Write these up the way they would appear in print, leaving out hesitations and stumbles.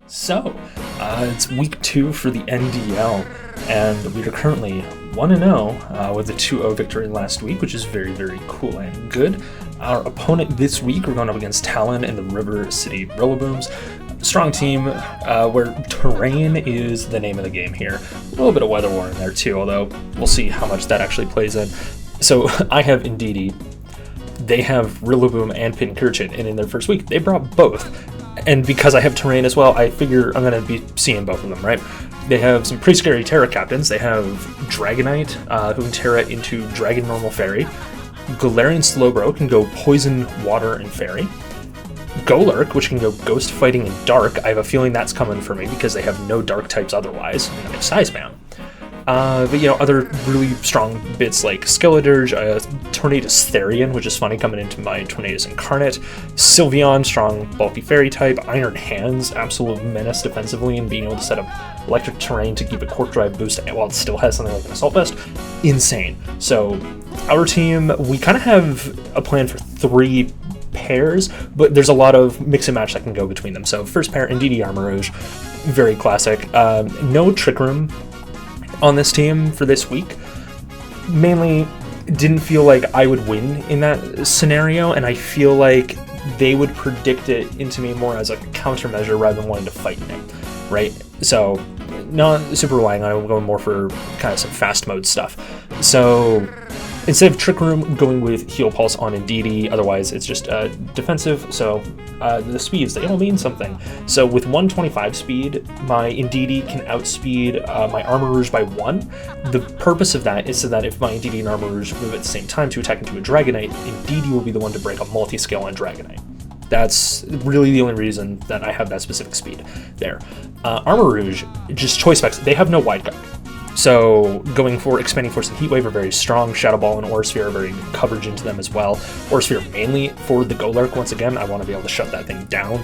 So, it's week 2 for the NDL, and we are currently 1-0 with a 2-0 victory last week, which is very, very cool and good. Our opponent this week, we're going up against Talen and the River City Rillabooms. Strong team, where terrain is the name of the game here. A little bit of weather war in there too, although we'll see how much that actually plays in. So I have Ndidi, they have Rillaboom and Tinkaton, and in their first week, they brought both. And because I have terrain as well, I figure I'm going to be seeing both of them, right? They have some pretty scary Terra captains. They have Dragonite, who can Terra into Dragon Normal Fairy. Galarian Slowbro can go Poison, Water, and Fairy. Golurk, which can go Ghost Fighting and Dark. I have a feeling that's coming for me because they have no Dark types otherwise, and it's Size Bound. But, you know, other really strong bits like Skeledirge, Tornadus Therian, which is funny coming into my Tornadus Incarnate, Sylveon, strong bulky fairy type, Iron Hands, absolute menace defensively, and being able to set up electric terrain to keep a Quark Drive boost while it still has something like an Assault Vest. Insane. So, our team, we kind of have a plan for 3 pairs, but there's a lot of mix and match that can go between them. So, first pair, Ndidi Armourouge, very classic. No Trick Room on this team for this week. Mainly didn't feel like I would win in that scenario, and I feel like they would predict it into me more as a countermeasure rather than wanting to fight in it, right? So not super relying on it, I'm going more for kind of some fast mode stuff. So instead of Trick Room, going with Heal Pulse on Ndidi, otherwise it's just defensive, so the speeds, they all mean something. So with 125 speed, my Ndidi can outspeed my Armourouge by 1. The purpose of that is so that if my Ndidi and Armourouge move at the same time to attack into a Dragonite, Ndidi will be the one to break a multi-scale on Dragonite. That's really the only reason that I have that specific speed there. Armourouge, just choice specs, they have no Wide Guard. So going for Expanding Force and Heat Wave are very strong. Shadow Ball and Aura Sphere are very good coverage into them as well. Aura Sphere mainly for the Golurk. Once again, I want to be able to shut that thing down.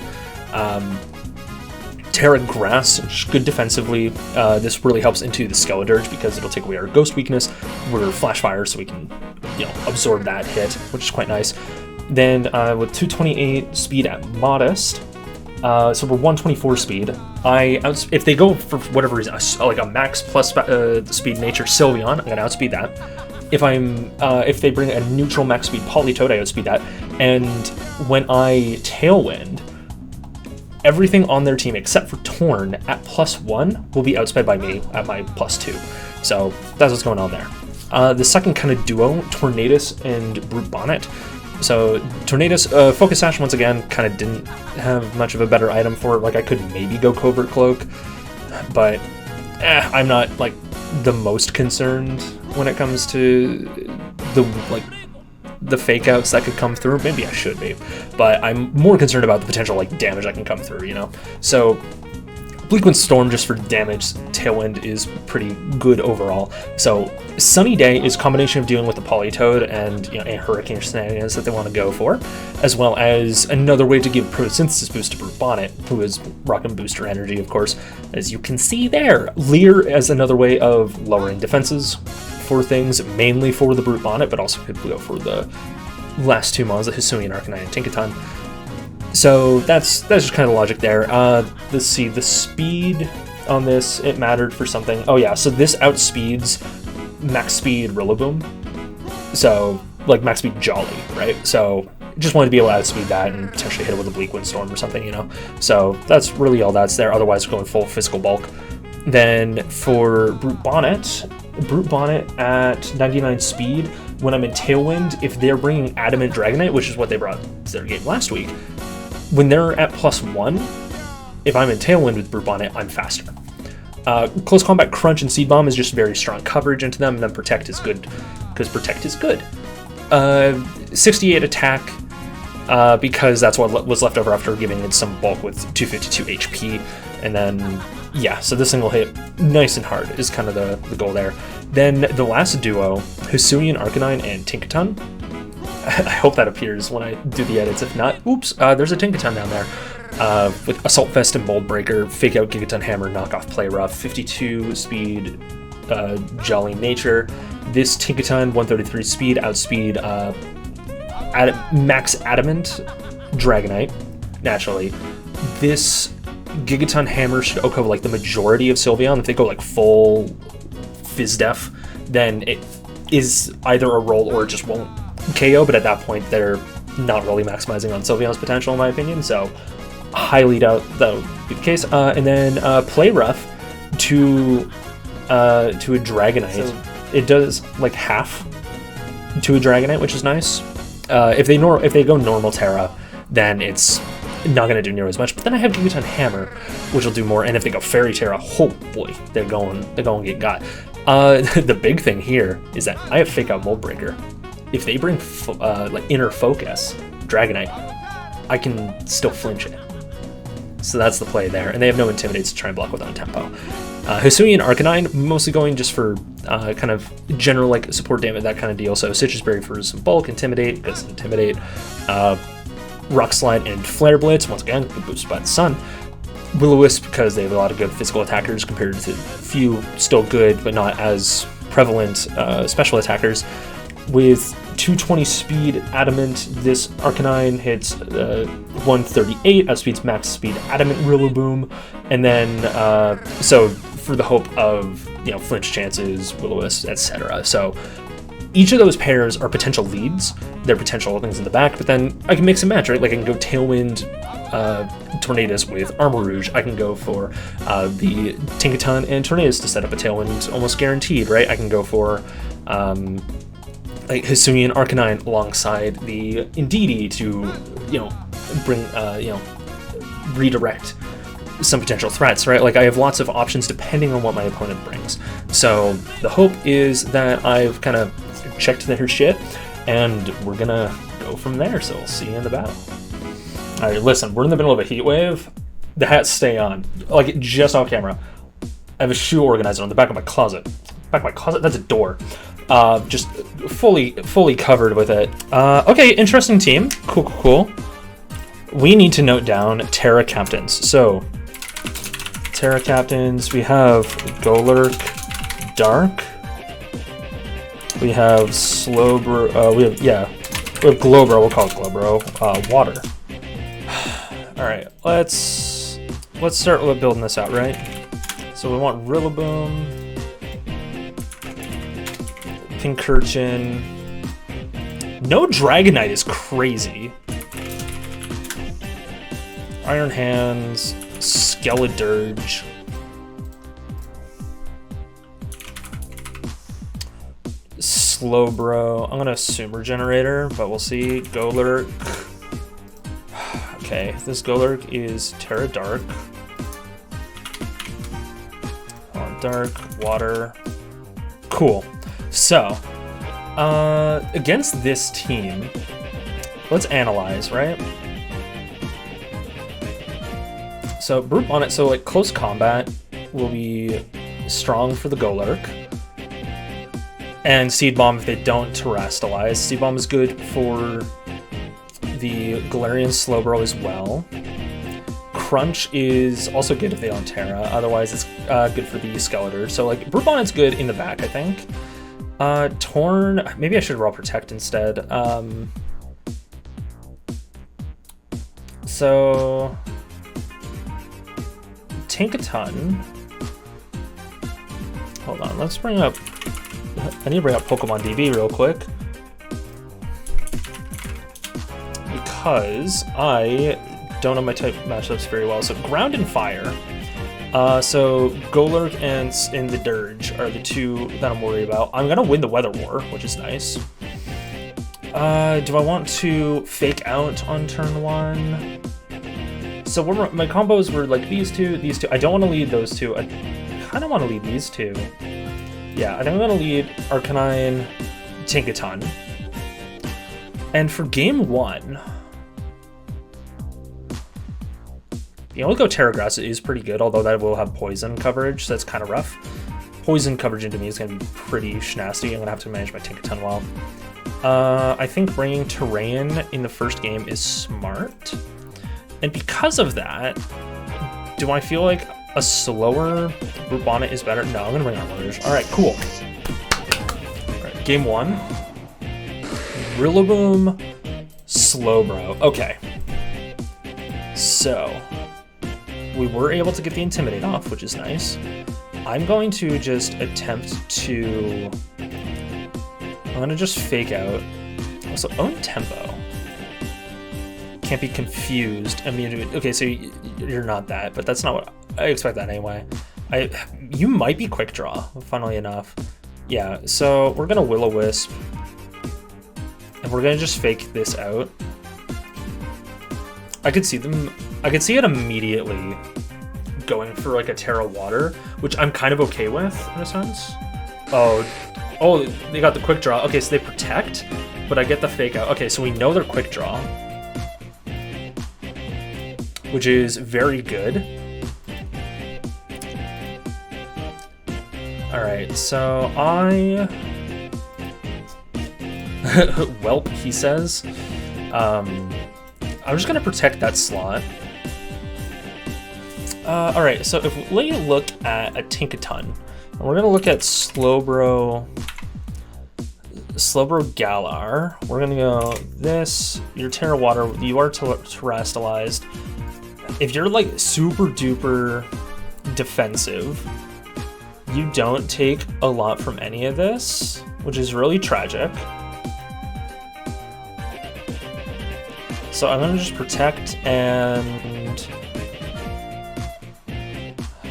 Terra Grass, which is good defensively. This really helps into the Skeledirge because it'll take away our Ghost weakness. We're Flash Fire, so we can, you know, absorb that hit, which is quite nice. Then with 228 speed at Modest, so we're 124 speed. If they go for whatever reason, like a max plus speed nature Sylveon, I'm gonna outspeed that. If they bring a neutral max speed Politoed, I outspeed that. And when I Tailwind, everything on their team except for Torn at +1 will be outsped by me at my +2. So that's what's going on there. The second kind of duo, Tornadus and Brute Bonnet. So Tornadus, Focus Sash once again kind of didn't have much of a better item for it. Like I could maybe go Covert Cloak, but I'm not like the most concerned when it comes to the fake outs that could come through. Maybe I should be, but I'm more concerned about the potential like damage that can come through, you know? So Bleakwind Storm just for damage, Tailwind is pretty good overall. So Sunny Day is a combination of dealing with the Politoed and, you know, and Hurricane shenanigans that they want to go for, as well as another way to give Photosynthesis boost to Brute Bonnet, who is rocking booster energy, of course, as you can see there. Leer as another way of lowering defenses for things, mainly for the Brute Bonnet, but also could go for the last 2 mons, the Hisuian Arcanine and Tinkaton. So that's just kind of the logic there. Let's see, the speed on this, it mattered for something. Oh yeah, so this outspeeds max speed Rillaboom. So, like max speed Jolly, right? So, just wanted to be able to outspeed that and potentially hit it with a Bleakwind Storm or something, you know? So, that's really all that's there. Otherwise, we're going full physical bulk. Then for Brute Bonnet at 99 speed, when I'm in Tailwind, if they're bringing Adamant Dragonite, which is what they brought to their game last week, when they're at +1, if I'm in Tailwind with Brute Bonnet, I'm faster. Close Combat Crunch and Seed Bomb is just very strong coverage into them, and then Protect is good, because Protect is good. 68 attack, because that's what was left over after giving it some bulk with 252 HP, and then, yeah, so this thing will hit nice and hard, is kind of the goal there. Then the last duo, Hisuian Arcanine and Tinkaton. I hope that appears when I do the edits. If not, oops, there's a Tinkaton down there. With Assault Vest and Mold Breaker, Fake Out Gigaton Hammer, Knockoff Play Rough, 52 speed, Jolly Nature. This Tinkaton, 133 speed, outspeed Max Adamant Dragonite, naturally. This Gigaton Hammer should OHKO like the majority of Sylveon. If they go like full Fizz-Def, then it is either a roll or it just won't KO, but at that point they're not really maximizing on Sylveon's potential in my opinion, so highly doubt that would be the case. And then Play Rough to a Dragonite. So it does like half to a Dragonite, which is nice. If they go normal Terra, then it's not going to do near as much. But then I have Gigaton Hammer, which will do more. And if they go Fairy Terra, oh boy, they're going to get got. The big thing here is that I have Fake Out Mold Breaker. If they bring like Inner Focus Dragonite, I can still flinch it. So that's the play there. And they have no Intimidates to try and block with on tempo. Hisuian Arcanine, mostly going just for kind of general like support damage, that kind of deal. So Citrus Berry for some bulk, Intimidate, because Intimidate, Rock Slide, and Flare Blitz, once again, boosted by the sun. Will-O-Wisp, because they have a lot of good physical attackers compared to few still good but not as prevalent special attackers. With 220 speed Adamant, this Arcanine hits 138, outspeeds max speed Adamant Rillaboom, and then so for the hope of, you know, flinch chances, Will-O-Wisp, etc. So each of those pairs are potential leads. They're potential things in the back, but then I can mix and match, right? Like I can go Tailwind Tornadus with Armor Rouge. I can go for the Tinkaton and Tornadus to set up a Tailwind almost guaranteed, right? I can go for like Hisuian Arcanine alongside the Indeedee to, you know, bring, you know, redirect some potential threats, right? Like I have lots of options depending on what my opponent brings. So the hope is that I've kind of checked their shit, and we're gonna go from there. So we'll see you in the battle. All right, listen, we're in the middle of a heat wave. The hats stay on, like just off camera. I have a shoe organizer on the back of my closet. Back of my closet? That's a door. Just fully covered with it. Okay, interesting team. Cool. We need to note down Terra captains. So, Terra captains, we have Golurk, Dark. We have Slowbro. We have Glowbro. We'll call it Glowbro. Water. All right, let's start with building this out, right? So we want Rillaboom, Pincurchin. No Dragonite is crazy. Iron Hands, Skeledirge. Slowbro. I'm gonna assume Regenerator, but we'll see. Golurk. Okay, this Golurk is Terra Dark. Dark, Water. Cool. So, against this team, let's analyze, right? So, Brute Bonnet, so like close combat will be strong for the Golurk. And Seed Bomb if they don't Terrastalize. Seed Bomb is good for the Galarian Slowbro as well. Crunch is also good if they don't Terra, otherwise it's good for the Skeletor. So like Brute Bonnet's good in the back, I think. Torn, maybe I should roll Protect instead. So Tinkaton. Hold on, let's bring up. I need to bring up Pokemon DB real quick because I don't know my type matchups very well. So Ground and Fire. So Golurk and the Dirge are the two that I'm worried about. I'm gonna win the Weather War, which is nice. Do I want to Fake Out on turn one? So my combos were like these two. I don't want to lead those two. I kind of want to lead these two. Yeah, I think I'm gonna lead Arcanine, Tinkaton. And for game one, you know, we'll go Terra Grass. It is pretty good, although that will have poison coverage, so that's kind of rough. Poison coverage into me is going to be pretty schnasty. I'm going to have to manage my Tinkaton well. I think bringing Terrain in the first game is smart. And because of that, do I feel like a slower Brute Bonnet is better? No, I'm going to bring Armor Rouge. All right, cool. All right, game one. Rillaboom, Slowbro. Okay. So, we were able to get the Intimidate off, which is nice. I'm going to just attempt to... I'm going to just fake out. Also, own tempo. Can't be confused. I mean, okay, so you're not that, but that's not what I expect that anyway. You might be quick draw, funnily enough. Yeah, so we're gonna Will-O-Wisp, and we're gonna just fake this out. I could see it immediately going for like a Terra Water, which I'm kind of okay with in a sense. Oh, they got the quick draw. Okay, so they protect, but I get the fake out. Okay, so we know they're quick draw, which is very good. Alright, so Welp, he says. I'm just gonna protect that slot. Alright, so if we look at a Tinkaton, and we're gonna look at Slowbro Galar. We're gonna go this, your Terra Water, you are terrestrialized. If you're like super duper defensive, you don't take a lot from any of this, which is really tragic. So I'm gonna just protect, and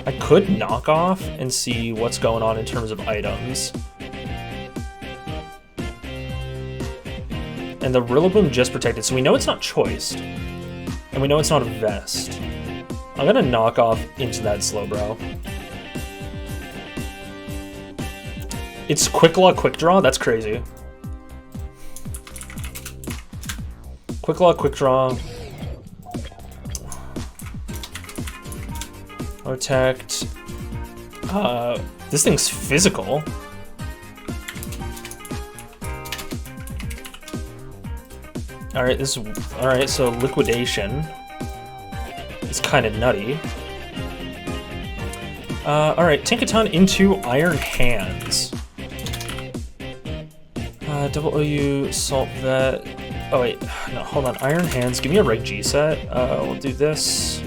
I could knock off and see what's going on in terms of items. And the Rillaboom just protected, so we know it's not choiced. And we know it's not a vest. I'm gonna knock off into that Slowbro. It's Quick Law, Quick Draw? That's crazy. Quick Law, Quick Draw. Protect. This thing's physical. Alright, so Liquidation is kind of nutty. Alright, Tinkaton into Iron Hands. Double OU, Salt Vet. Oh wait, no, hold on. Iron Hands, give me a Reg G set. We'll do this.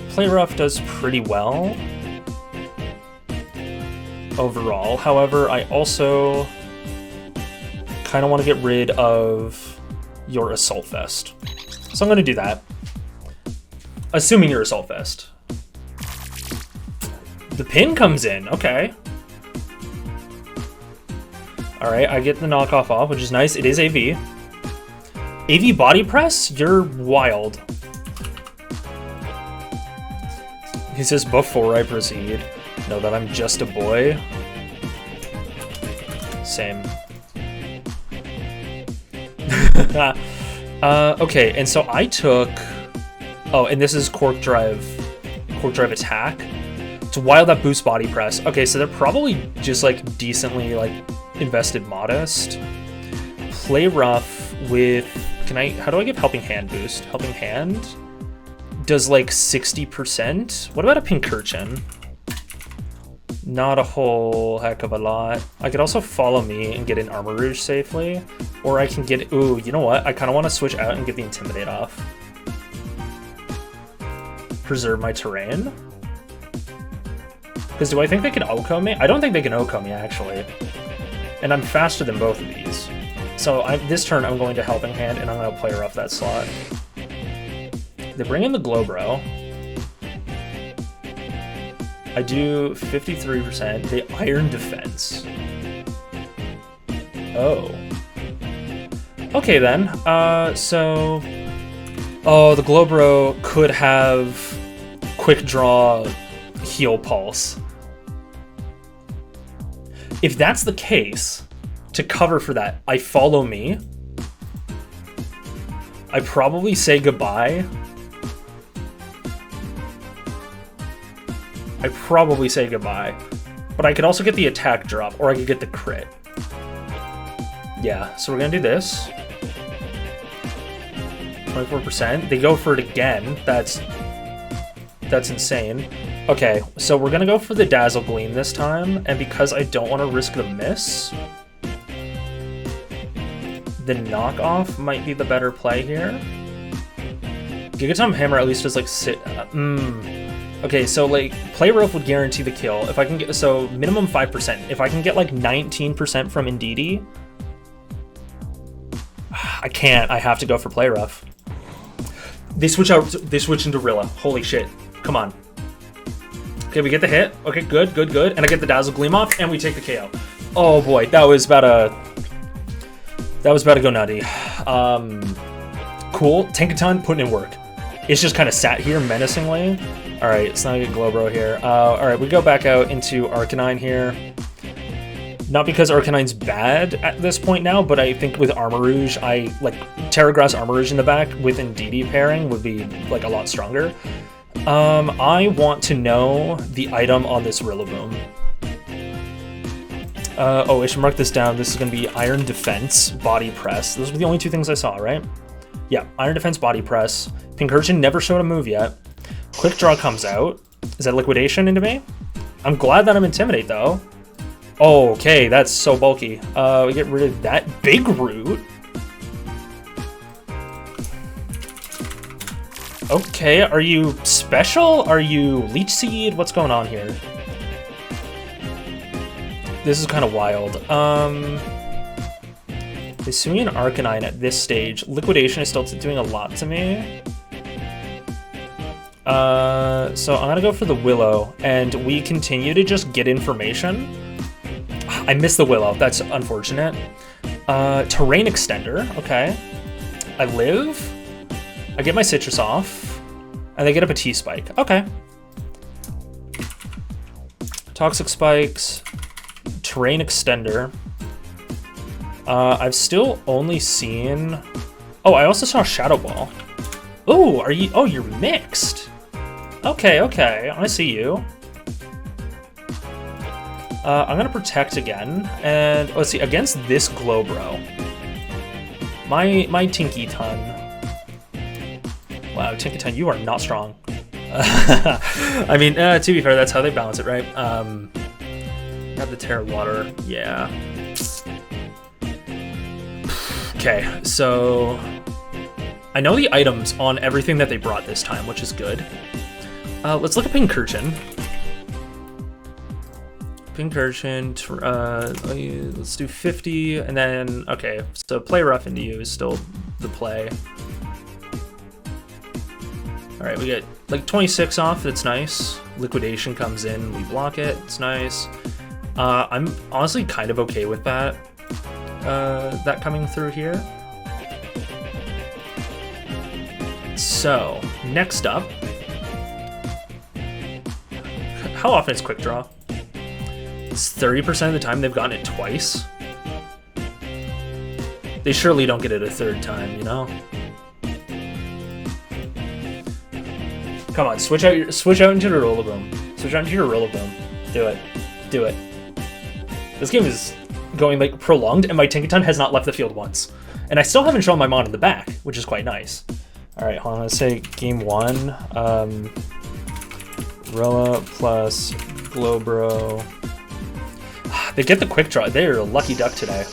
Play Rough does pretty well overall. However, I also kind of want to get rid of your Assault Vest. So I'm going to do that. Assuming you're Assault Vest. The pin comes in, okay. Alright, I get the knockoff off, which is nice. It is AV. AV Body Press? You're wild. He says, before I proceed, know that I'm just a boy. Same. Okay, and so I took... Oh, and this is Cork Drive Attack. To Wild Up Boost Body Press. Okay, so they're probably just, like, decently, like, invested Modest. Play Rough with... How do I give Helping Hand boost? Helping Hand does, like, 60%. What about a Pincurchin? Not a whole heck of a lot. I could also Follow Me and get an Armor Rouge safely. Or I can get... Ooh, you know what? I kind of want to switch out and get the Intimidate off. Preserve my terrain? Because do I think they can OHKO me? I don't think they can OHKO me, actually. And I'm faster than both of these. So this turn, I'm going to Helping Hand, and I'm going to Play Rough that slot. They bring in the Glowbro. I do 53%. They Iron Defense. Oh. Okay, then. So... Oh, the Glowbro could have Quick Draw Heal Pulse. If that's the case, to cover for that, I Follow Me. I probably say goodbye. But I could also get the attack drop, or I could get the crit. Yeah, so we're gonna do this. 24%. They go for it again. That's insane. Okay, so we're gonna go for the Dazzle Gleam this time, and because I don't want to risk the miss, the knockoff might be the better play here. Gigaton Hammer at least does like Okay, so like Play Rough would guarantee the kill. If I can get, so minimum 5%. If I can get like 19% from Indeedee, I can't. I have to go for Play Rough. They switch into Rilla. Holy shit. Come on. Okay, we get the hit. Okay, good. And I get the Dazzle Gleam off, and we take the KO. Oh boy, that was about to go nutty. Cool. Tinkaton putting in work. It's just kind of sat here menacingly. All right, let's not get Glowbro here. All right, we go back out into Arcanine here. Not because Arcanine's bad at this point now, but I think with Armarouge, I like Terra Grass Armarouge in the back with Indeedee pairing would be like a lot stronger. I want to know the item on this Rillaboom. Oh, I should mark this down. This is going to be Iron Defense, Body Press. Those were the only two things I saw, right? Yeah, Iron Defense, Body Press. Pincurchin never showed a move yet. Quick Draw comes out. Is that Liquidation into me? I'm glad that I'm Intimidate, though. Oh, okay, that's so bulky. We get rid of that big root. Okay, are you special? Are you Leech Seed? What's going on here? This is kind of wild. Hisuian Arcanine at this stage. Liquidation is still doing a lot to me. So I'm gonna go for the Willow, and we continue to just get information. I missed the Willow, that's unfortunate. Terrain Extender, okay. I live, I get my Citrus off, and they get up a T-Spike, okay. Toxic Spikes, Terrain Extender. I've still only seen... Oh, I also saw Shadow Ball. Oh, are you... Oh, you're mixed. Okay, I see you. I'm gonna Protect again, and let's see, against this Glowbro. My Tinkaton. Wow, Tinkaton, you are not strong. I mean, to be fair, that's how they balance it, right? Have the Terra Water, yeah. Okay, so I know the items on everything that they brought this time, which is good. Let's look at Pincurchin. Let's do 50, and then, okay, so Play Rough into you is still the play. All right, we get like 26 off, that's nice. Liquidation comes in, we block it, it's nice. I'm honestly kind of okay with that, that coming through here. So, next up, how often is Quick Draw? It's 30% of the time they've gotten it twice. They surely don't get it a third time, you know? Come on, switch out into the Rillaboom. Switch out into your Rillaboom. Do it. This game is going like prolonged, and my Tinkaton has not left the field once. And I still haven't shown my Mon in the back, which is quite nice. All right, hold on, let's say game one. Rilla plus Glowbro. They get the Quick Draw. They're a lucky duck today.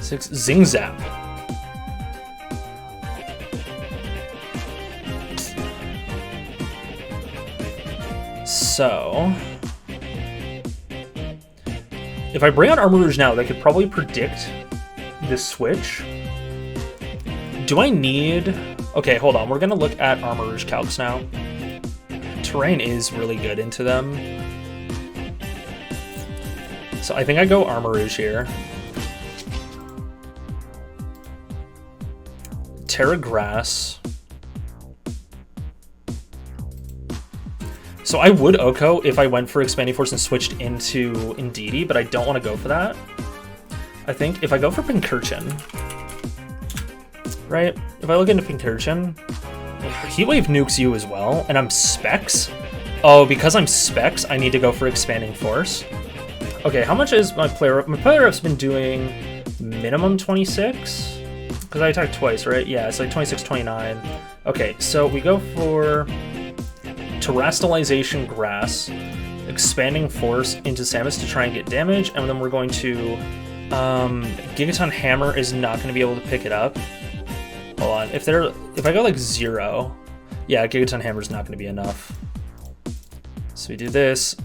6 Zing Zap. So, if I bring on Armarouge now, they could probably predict this switch. Do I need... Okay, hold on. We're going to look at Armarouge calcs now. Terrain is really good into them. So I think I go Armarouge here. Terra Grass. So I would Oko if I went for Expanding Force and switched into Indeedee, but I don't want to go for that. I think if I go for Pincurchin, right? If I look into Pincurchin, Heatwave nukes you as well, and I'm Specs. Oh, because I'm Specs, I need to go for Expanding Force. Okay, how much is my player? My player up's been doing minimum 26? Because I attacked twice, right? Yeah, it's like 26, 29. Okay, so we go for Terastallization Grass, Expanding Force into Samus to try and get damage, and then we're going to... Gigaton Hammer is not going to be able to pick it up. Hold on. If I go like 0, yeah, Gigaton Hammer's not going to be enough. So we do this.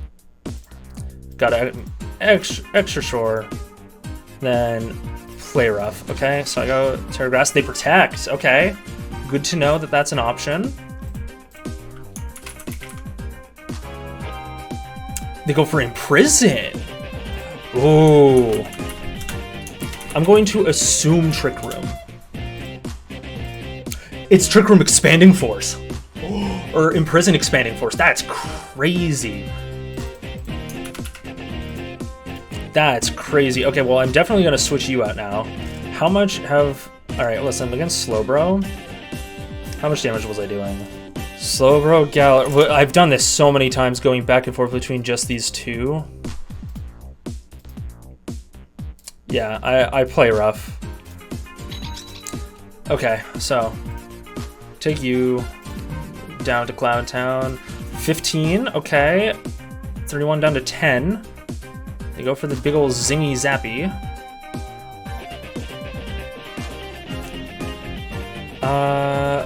Got an extra shore. Then play rough. Okay, so I go Terra Grass. They protect. Okay, good to know that that's an option. They go for Imprison. Ooh. I'm going to assume Trick Room. It's Trick Room Expanding Force. Or Imprison Expanding Force. That's crazy. That's crazy. Okay, well, I'm definitely going to switch you out now. How much have... Alright, listen, I'm against Slowbro. How much damage was I doing? Slowbro, Galar... I've done this so many times, going back and forth between just these two. Yeah, I play rough. Okay, so... Take you down to Cloud Town. 15, okay. 31 down to 10. They go for the big ol' zingy zappy.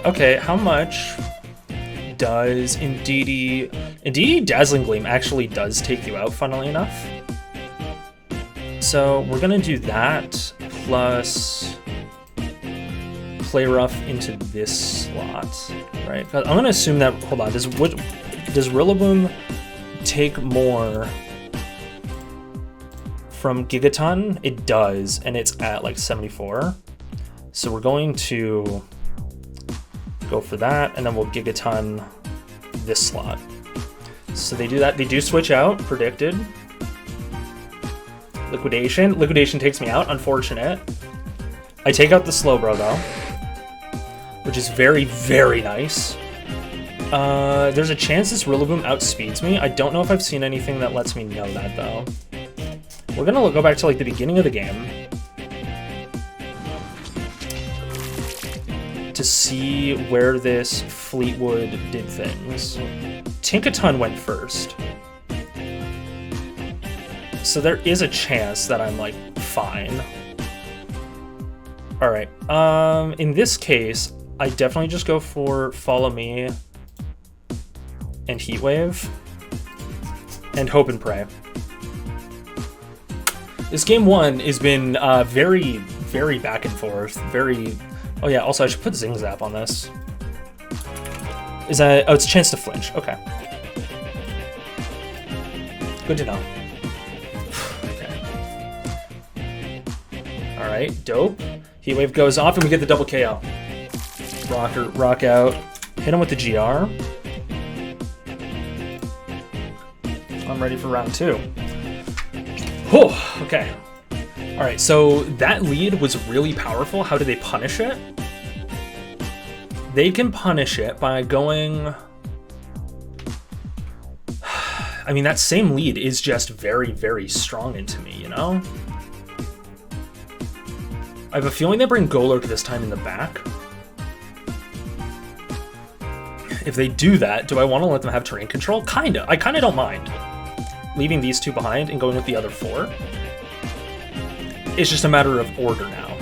Okay, how much does Indeedee Dazzling Gleam actually does take you out, funnily enough. So we're gonna do that, plus play rough into this slot, right? I'm gonna assume that, hold on, does Rillaboom take more from Gigaton? It does, and it's at like 74. So we're going to go for that, and then we'll Gigaton this slot. So they do that. They do switch out, predicted. Liquidation. Liquidation takes me out, unfortunate. I take out the Slowbro though, which is very, very nice. There's a chance this Rillaboom outspeeds me. I don't know if I've seen anything that lets me know that though. We're gonna go back to like the beginning of the game to see where this Fleetwood did things. Tinkaton went first. So there is a chance that I'm like fine. All right, in this case, I definitely just go for Follow Me and Heatwave and Hope and Pray. This game 1 has been very, very back and forth, very... Oh yeah, also I should put Zing Zap on this. Is that... Oh, it's a chance to flinch. Okay. Good to know. Okay. Alright, dope. Heatwave goes off and we get the double KO. Rock out. Hit him with the GR. I'm ready for round 2. Whew, okay. Alright, so that lead was really powerful. How do they punish it? They can punish it by going... I mean, that same lead is just very, very strong into me, you know? I have a feeling they bring Golurk this time in the back. If they do that, do I want to let them have terrain control? Kinda. I kinda don't mind leaving these two behind and going with the other 4. It's just a matter of order now.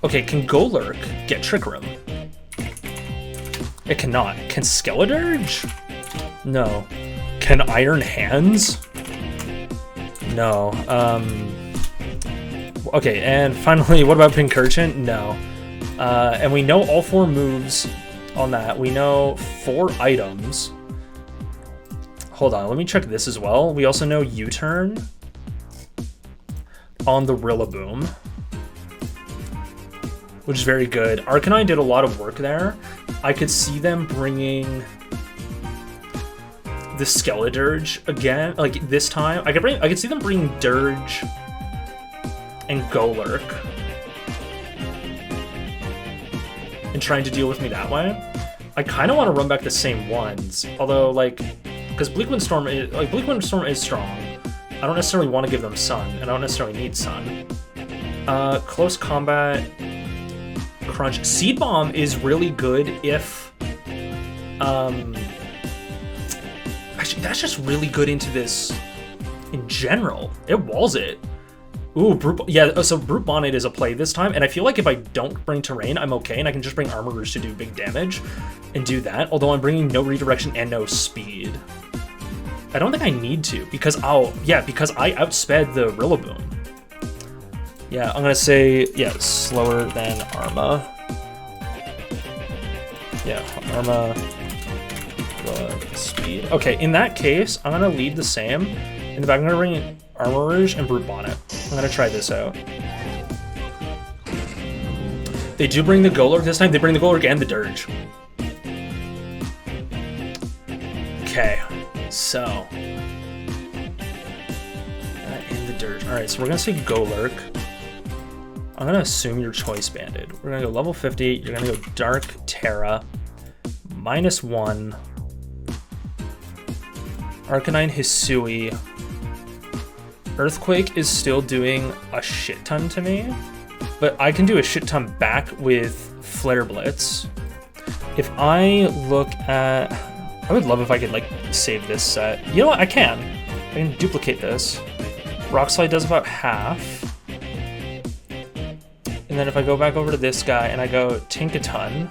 Okay, can Golurk get Trick Room? It cannot. Can Skeledirge? No. Can Iron Hands? No. Okay, and finally, what about Pincurchin? No. And we know all 4 moves on that. We know 4 items. Hold on, let me check this as well. We also know U-turn on the Rillaboom, which is very good. Arcanine did a lot of work there. I could see them bringing the Skeledirge again, like this time. I could see them bringing Dirge and Golurk and trying to deal with me that way. I kind of want to run back the same ones, although like, because Bleak Windstorm is strong. I don't necessarily want to give them Sun, and I don't necessarily need Sun. Close combat, Crunch. Seed Bomb is really good if... Actually, that's just really good into this in general. It walls it. Ooh, yeah, so Brute Bonnet is a play this time, and I feel like if I don't bring Terrain, I'm okay, and I can just bring Armor Rouge to do big damage and do that, although I'm bringing no Redirection and no Speed. I don't think I need to, because because I outsped the Rillaboom. Yeah, I'm gonna say, yeah, slower than Arma. Yeah, Arma, Speed. Okay, in that case, I'm gonna lead the same. In the back, I'm gonna bring Armor Rouge and Brute Bonnet. I'm gonna try this out. They do bring the Golurk this time. They bring the Golurk and the Dirge. Okay, so. And the Dirge. Alright, so we're gonna say Golurk. I'm gonna assume you're Choice Banded. We're gonna go level 50. You're gonna go Dark Terra. -1. Arcanine Hisui. Earthquake is still doing a shit ton to me, but I can do a shit ton back with Flare Blitz. If I look at... I would love if I could, like, save this set. You know what? I can duplicate this. Rock Slide does about half. And then if I go back over to this guy and I go Tinkaton,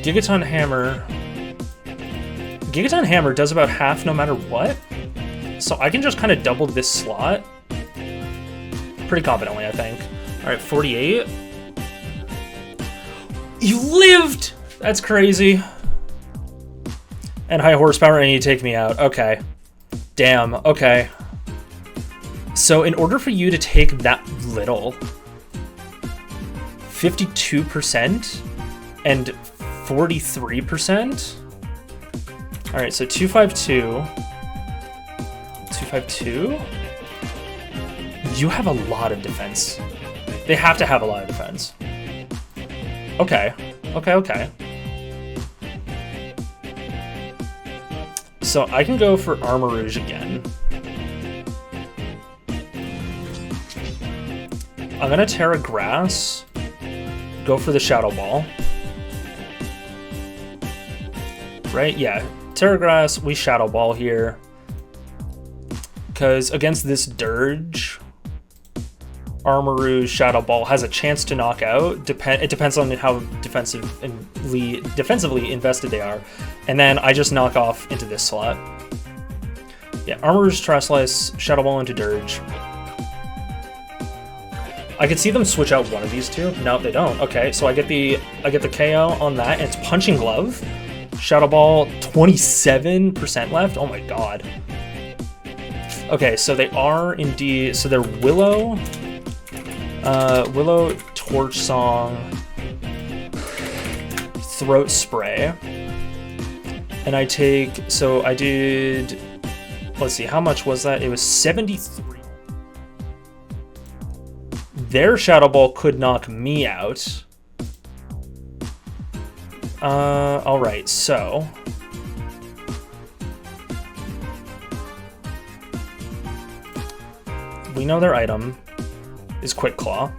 Gigaton Hammer... Gigaton Hammer does about half no matter what. So I can just kind of double this slot pretty confidently, I think. All right, 48. You lived! That's crazy. And high horsepower, and you take me out. Okay. Damn, okay. So in order for you to take that little, 52% and 43%? All right, so 252. 252? You have a lot of defense. They have to have a lot of defense. Okay. Okay. So I can go for Armor Rouge again. I'm gonna Terra Grass. Go for the Shadow Ball. Right? Yeah. Terra Grass, we Shadow Ball here. Because against this Dirge, Armor Rouge Shadow Ball has a chance to knock out. It depends on how defensively invested they are. And then I just knock off into this slot. Yeah, Armor Rouge Terraslice, Shadow Ball into Dirge. I could see them switch out one of these two. No, they don't. Okay, so I get the KO on that, and it's Punching Glove. Shadow Ball, 27% left. Oh my god. Okay, so they are indeed... So they're Willow... Willow, Torch Song, Throat Spray. And I take... So I did... Let's see, how much was that? It was 73. Their Shadow Ball could knock me out. Alright, so... We know their item is Quick Claw.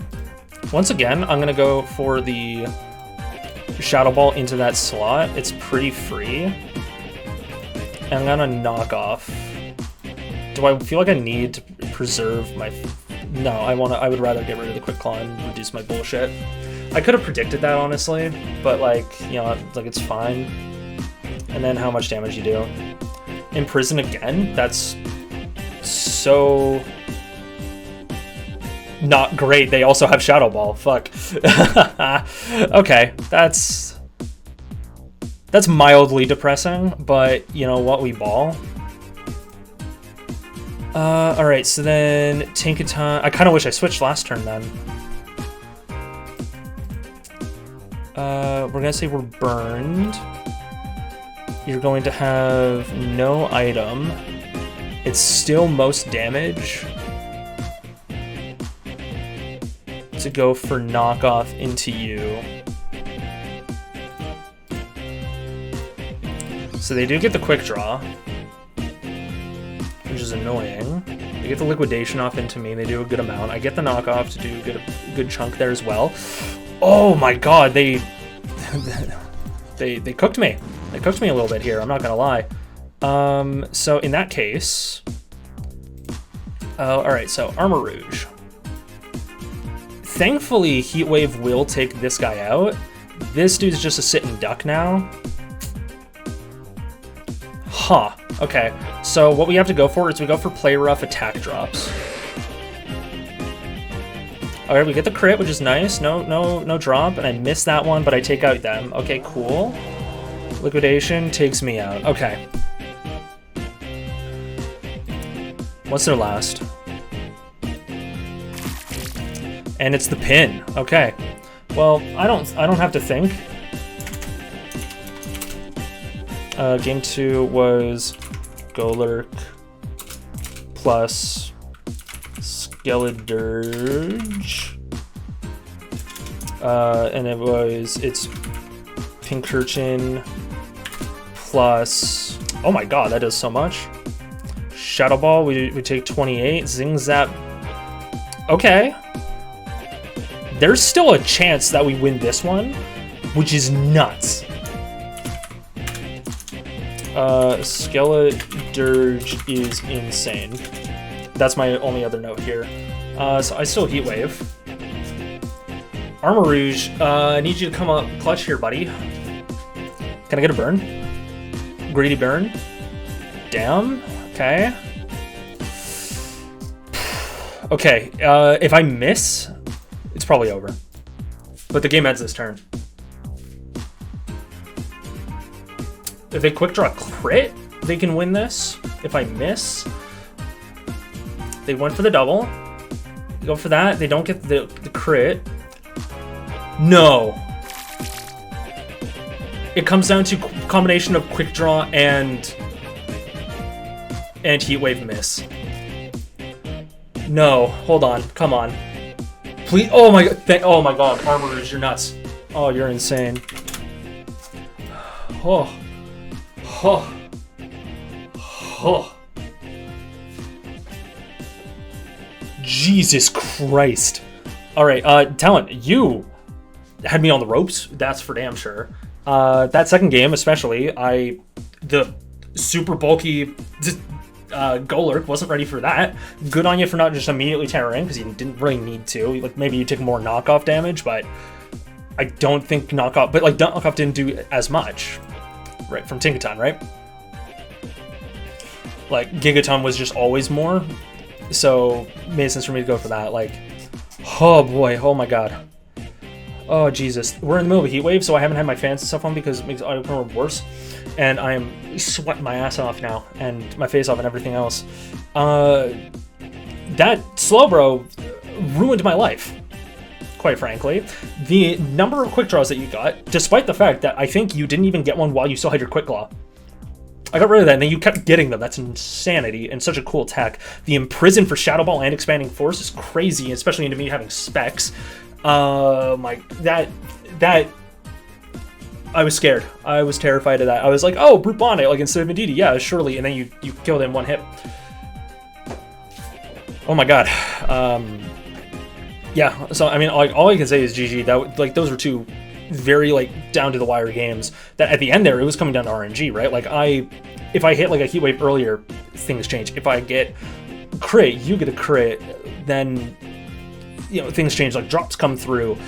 Once again, I'm gonna go for the Shadow Ball into that slot. It's pretty free. And I'm gonna knock off. Do I feel like I need to preserve my... No, I would rather get rid of the Quick Claw and reduce my bullshit. I could have predicted that, honestly, but like, you know, like it's fine. And then how much damage you do. Imprison again? That's so... not great. They also have Shadow Ball. Fuck. Okay, that's mildly depressing, but you know what, we ball. Alright, so then Tinkaton. I kind of wish I switched last turn then. We're gonna say we're burned. You're going to have no item. It's still most damage. To go for knockoff into you. So they do get the quick draw, which is annoying. They get the liquidation off into me. They do a good amount. I get the knockoff to do a good chunk there as well. Oh my god, they cooked me. They cooked me a little bit here. I'm not gonna lie. So in that case, All right, so Armor Rouge. Thankfully, Heat Wave will take this guy out. This dude's just a sitting duck now. Huh. Okay, so what we have to go for is we go for Play Rough attack drops. Alright, we get the crit, which is nice. No drop, and I missed that one, but I take out them. Okay, cool. Liquidation takes me out. Okay. What's their last? And it's the pin. Okay. Well, I don't have to think. Game 2 was Golurk plus Skeledirge. And it's Pinkerton plus, oh my god, that does so much. Shadow Ball, we take 28. Zing Zap. Okay. There's still a chance that we win this one, which is nuts. Skeledirge is insane. That's my only other note here. So I still Heat Wave. Armor Rouge, I need you to come up clutch here, buddy. Can I get a burn? Greedy burn. Damn. Okay. Okay, if I miss, it's probably over. But the game ends this turn. If they quick draw crit, they can win this. If I miss, they went for the double. They go for that. They don't get the crit. No. It comes down to combination of quick draw and Heat Wave miss. No, hold on. Come on. Please. Oh my god. Armor Rouge, you're nuts. Oh, you're insane. Oh. Oh. Oh. Jesus Christ. Alright, Talen, you had me on the ropes, that's for damn sure. That second game especially, the super bulky Golurk wasn't ready for that. Good on you for not just immediately tearing, because you didn't really need to. Like, maybe you take more knockoff damage, but I don't think knockoff didn't do as much. Right, from Tinkaton, right? Like, Gigaton was just always more, so it made sense for me to go for that. Like, oh boy, oh my god. Oh Jesus. We're in the middle of a heat wave, so I haven't had my fans and stuff on because it makes auto control worse. And I am sweating my ass off now, and my face off and everything else. That slow bro ruined my life. Quite frankly, the number of quick draws that you got, despite the fact that I think you didn't even get one while you still had your quick claw. I got rid of that, and then you kept getting them. That's insanity, and such a cool tech. The Imprison for Shadow Ball and Expanding Force is crazy, especially into me having specs. I was scared. I was terrified of that. I was like, oh, Brute Bond, like instead of Medidi, yeah, surely, and then you killed him one hit. Oh my god. Yeah, so I mean, all I can say is GG. That, like, those were two very, like, down to the wire games. That at the end there, it was coming down to RNG, right? Like, if I hit like a heat wave earlier, things change. If I get crit, you get a crit, then things change. Like, drops come through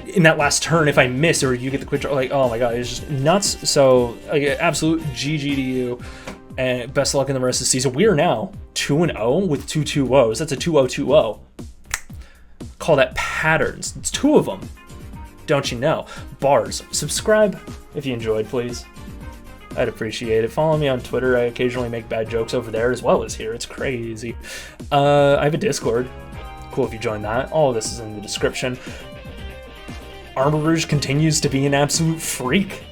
in that last turn. If I miss or you get the quick draw, like, oh my god, it's just nuts. So, like, absolute GG to you. And best of luck in the rest of the season. We are now 2-0 with 2 2-0s. That's a 2-0-2-0. Call that patterns. It's 2 of them. Don't you know? Bars. Subscribe if you enjoyed, please. I'd appreciate it. Follow me on Twitter. I occasionally make bad jokes over there as well as here. It's crazy. I have a Discord. Cool if you join that. All of this is in the description. Armor Rouge continues to be an absolute freak.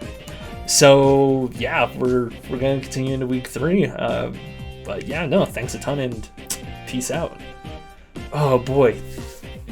So yeah, we're gonna continue into week 3. But yeah, no, thanks a ton and peace out. Oh boy.